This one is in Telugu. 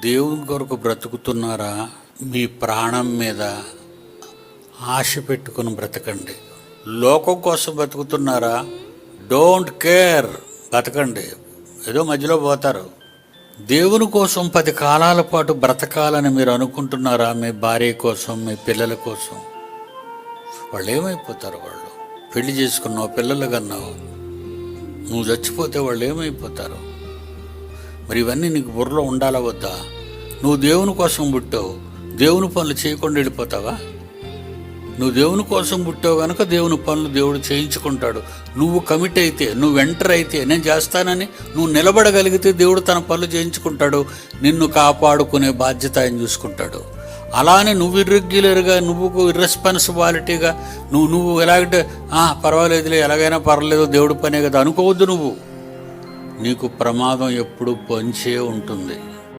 దేవుని కొరకు బ్రతుకుతున్నారా? మీ ప్రాణం మీద ఆశ పెట్టుకుని బ్రతకండి. లోకం కోసం బ్రతుకుతున్నారా? Don't care, బ్రతకండి. ఏదో మధ్యలో పోతారు. దేవుని కోసం 10 కాలాల పాటు బ్రతకాలని మీరు అనుకుంటున్నారా? మీ భార్య కోసం, మీ పిల్లల కోసం. వాళ్ళు ఏమైపోతారు? వాళ్ళు పెళ్లి చేసుకున్నావు, పిల్లలు కన్నావు, నువ్వు చచ్చిపోతే వాళ్ళు ఏమైపోతారు? మరి ఇవన్నీ నీకు బుర్రలో ఉండాలా వద్దా? నువ్వు దేవుని కోసం పుట్టావు, దేవుని పనులు చేయకుండా వెళ్ళిపోతావా? నువ్వు దేవుని కోసం పుట్టావు కనుక దేవుని పనులు దేవుడు చేయించుకుంటాడు. నువ్వు కమిట్ అయితే, నువ్వు ఎంటర్ అయితే, నేను చేస్తానని నువ్వు నిలబడగలిగితే దేవుడు తన పనులు చేయించుకుంటాడు. నిన్ను కాపాడుకునే బాధ్యత ఆయన చూసుకుంటాడు. అలానే నువ్వు ఇర్రెగ్యులర్గా, నువ్వు ఇర్రెస్పాన్సిబాలిటీగా నువ్వు ఎలాగంటే పర్వాలేదులే, ఎలాగైనా పర్వాలేదు, దేవుడి పనే కదా అనుకోవద్దు. నీకు ప్రమాదం ఎప్పుడు పొంచే ఉంటుంది.